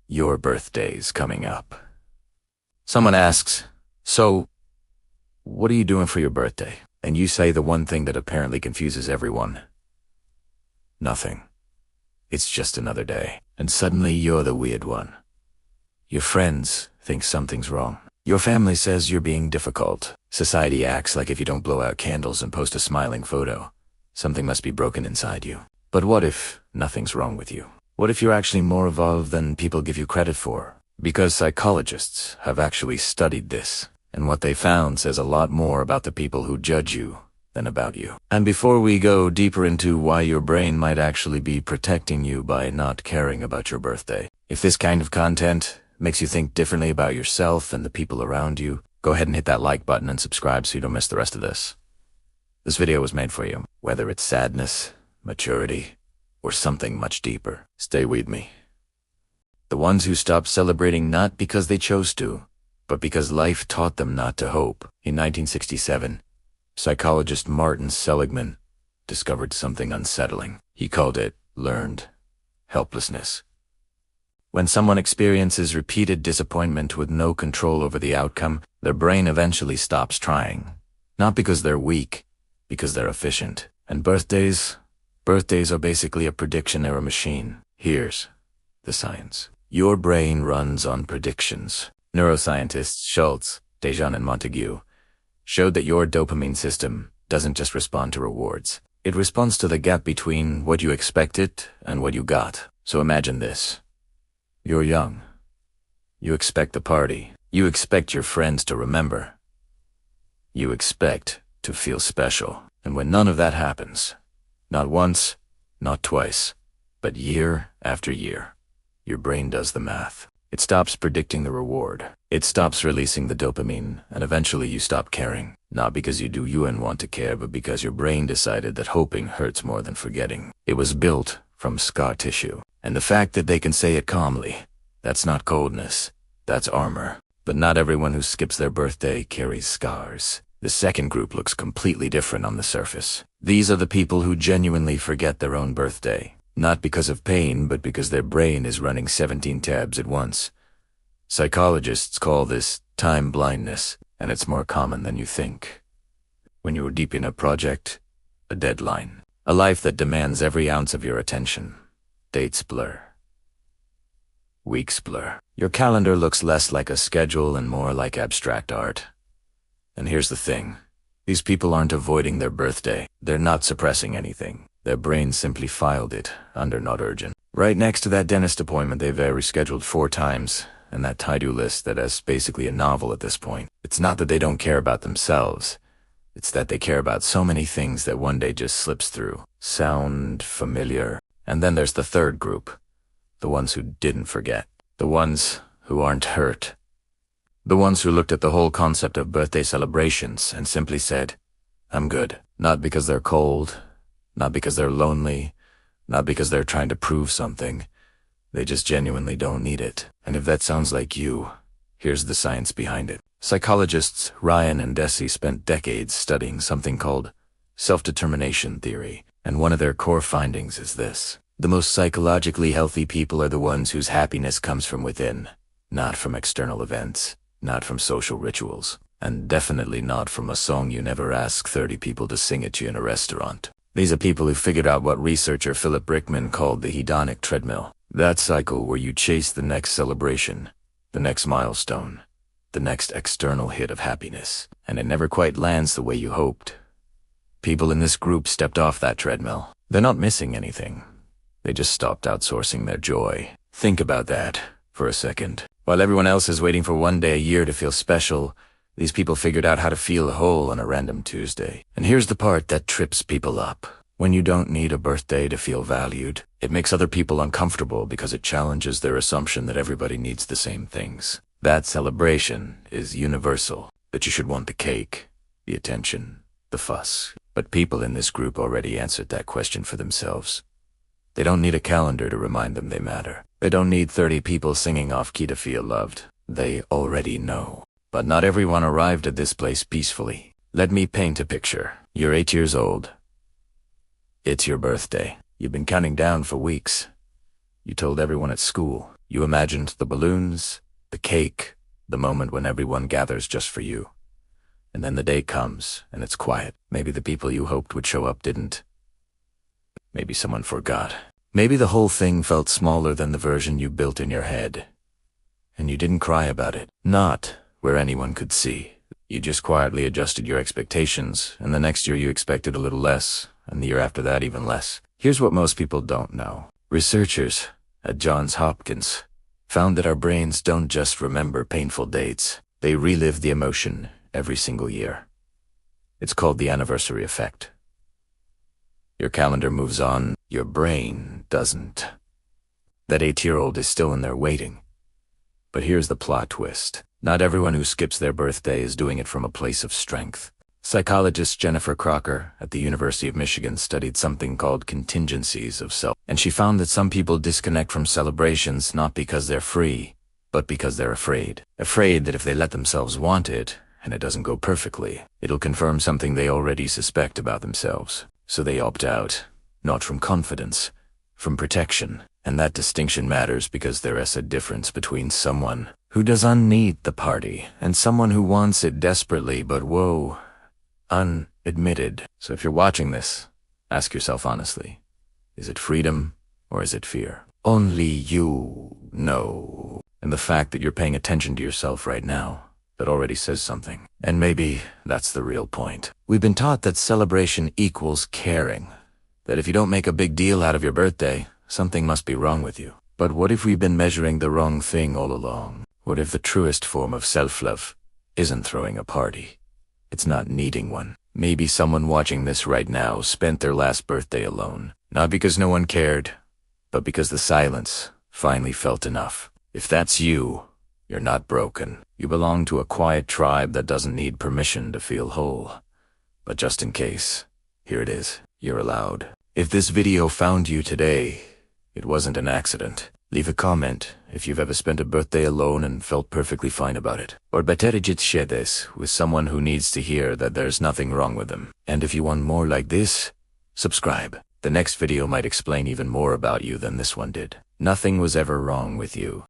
Your birthday's coming up. Someone asks, "So, what are you doing for your birthday?" And you say the one thing that apparently confuses everyone. Nothing. It's just another day. And suddenly you're the weird one. Your friends think something's wrong. Your family says you're being difficult. Society acts like if you don't blow out candles and post a smiling photo, something must be broken inside you. But what if nothing's wrong with you? What if you're actually more evolved than people give you credit for? Because psychologists have actually studied this, and what they found says a lot more about the people who judge you than about you. And before we go deeper into why your brain might actually be protecting you by not caring about your birthday, if this kind of content makes you think differently about yourself and the people around you, go ahead and hit that like button and subscribe so you don't miss the rest of this. This video was made for you, whether it's sadness, maturity, or something much deeper. Stay with me. The ones who stopped celebrating not because they chose to, but because life taught them not to hope. In 1967, psychologist Martin Seligman discovered something unsettling. He called it learned helplessness. When someone experiences repeated disappointment with no control over the outcome, their brain eventually stops trying. Not because they're weak, because they're efficient. And birthdays are basically a prediction error machine. Here's the science. Your brain runs on predictions. Neuroscientists Schultz, Dejan, and Montague showed that your dopamine system doesn't just respond to rewards. It responds to the gap between what you expected and what you got. So imagine this. You're young. You expect the party. You expect your friends to remember. You expect to feel special. And when none of that happens, not once, not twice, but year after year, your brain does the math. It stops predicting the reward. It stops releasing the dopamine, and eventually you stop caring. Not because you do you and want to care, but because your brain decided that hoping hurts more than forgetting. It was built from scar tissue. And the fact that they can say it calmly, that's not coldness, that's armor. But not everyone who skips their birthday carries scars. The second group looks completely different on the surface. These are the people who genuinely forget their own birthday. Not because of pain, but because their brain is running 17 tabs at once. Psychologists call this time blindness, and it's more common than you think. When you're deep in a project, a deadline, a life that demands every ounce of your attention, dates blur. Weeks blur. Your calendar looks less like a schedule and more like abstract art. And here's the thing. These people aren't avoiding their birthday. They're not suppressing anything. Their brain simply filed it under not urgent. Right next to that dentist appointment they've rescheduled 4 times, and that to-do list that is basically a novel at this point. It's not that they don't care about themselves. It's that they care about so many things that one day just slips through. Sound familiar? And then there's the third group. The ones who didn't forget. The ones who aren't hurt. The ones who looked at the whole concept of birthday celebrations and simply said, "I'm good." Not because they're cold, not because they're lonely, not because they're trying to prove something. They just genuinely don't need it. And if that sounds like you, here's the science behind it. Psychologists Ryan and Deci spent decades studying something called self-determination theory, and one of their core findings is this. The most psychologically healthy people are the ones whose happiness comes from within, not from external events, not from social rituals, and definitely not from a song you never ask 30 people to sing at you in a restaurant. These are people who figured out what researcher Philip Brickman called the hedonic treadmill. That cycle where you chase the next celebration, the next milestone, the next external hit of happiness, and it never quite lands the way you hoped. People in this group stepped off that treadmill. They're not missing anything. They just stopped outsourcing their joy. Think about that for a second. While everyone else is waiting for one day a year to feel special, these people figured out how to feel whole on a random Tuesday. And here's the part that trips people up. When you don't need a birthday to feel valued, it makes other people uncomfortable because it challenges their assumption that everybody needs the same things. That celebration is universal, that you should want the cake, the attention, the fuss. But people in this group already answered that question for themselves. They don't need a calendar to remind them they matter. They don't need 30 people singing off-key to feel loved. They already know. But not everyone arrived at this place peacefully. Let me paint a picture. You're 8 years old. It's your birthday. You've been counting down for weeks. You told everyone at school. You imagined the balloons, the cake, the moment when everyone gathers just for you. And then the day comes, and it's quiet. Maybe the people you hoped would show up didn't. Maybe someone forgot. Maybe the whole thing felt smaller than the version you built in your head. And you didn't cry about it. Not where anyone could see. You just quietly adjusted your expectations, and the next year you expected a little less, and the year after that even less. Here's what most people don't know. Researchers at Johns Hopkins found that our brains don't just remember painful dates. They relive the emotion every single year. It's called the anniversary effect. Your calendar moves on, your brain doesn't. That 8-year-old is still in there waiting. But here's the plot twist. Not everyone who skips their birthday is doing it from a place of strength. Psychologist Jennifer Crocker at the University of Michigan studied something called contingencies of self, and she found that some people disconnect from celebrations not because they're free, but because they're afraid. Afraid that if they let themselves want it, and it doesn't go perfectly, it'll confirm something they already suspect about themselves. So they opt out, not from confidence, from protection. And that distinction matters because there is a difference between someone who doesn't need the party and someone who wants it desperately but whoa, unadmitted. So if you're watching this, ask yourself honestly, is it freedom or is it fear? Only you know. And the fact that you're paying attention to yourself right now, that already says something. And maybe that's the real point. We've been taught that celebration equals caring, that if you don't make a big deal out of your birthday, something must be wrong with you. But what if we've been measuring the wrong thing all along? What if the truest form of self-love isn't throwing a party? It's not needing one. Maybe someone watching this right now spent their last birthday alone. Not because no one cared, but because the silence finally felt enough. If that's you, you're not broken. You belong to a quiet tribe that doesn't need permission to feel whole. But just in case, here it is. You're allowed. If this video found you today, it wasn't an accident. Leave a comment if you've ever spent a birthday alone and felt perfectly fine about it. Or better yet, share this with someone who needs to hear that there's nothing wrong with them. And if you want more like this, subscribe. The next video might explain even more about you than this one did. Nothing was ever wrong with you.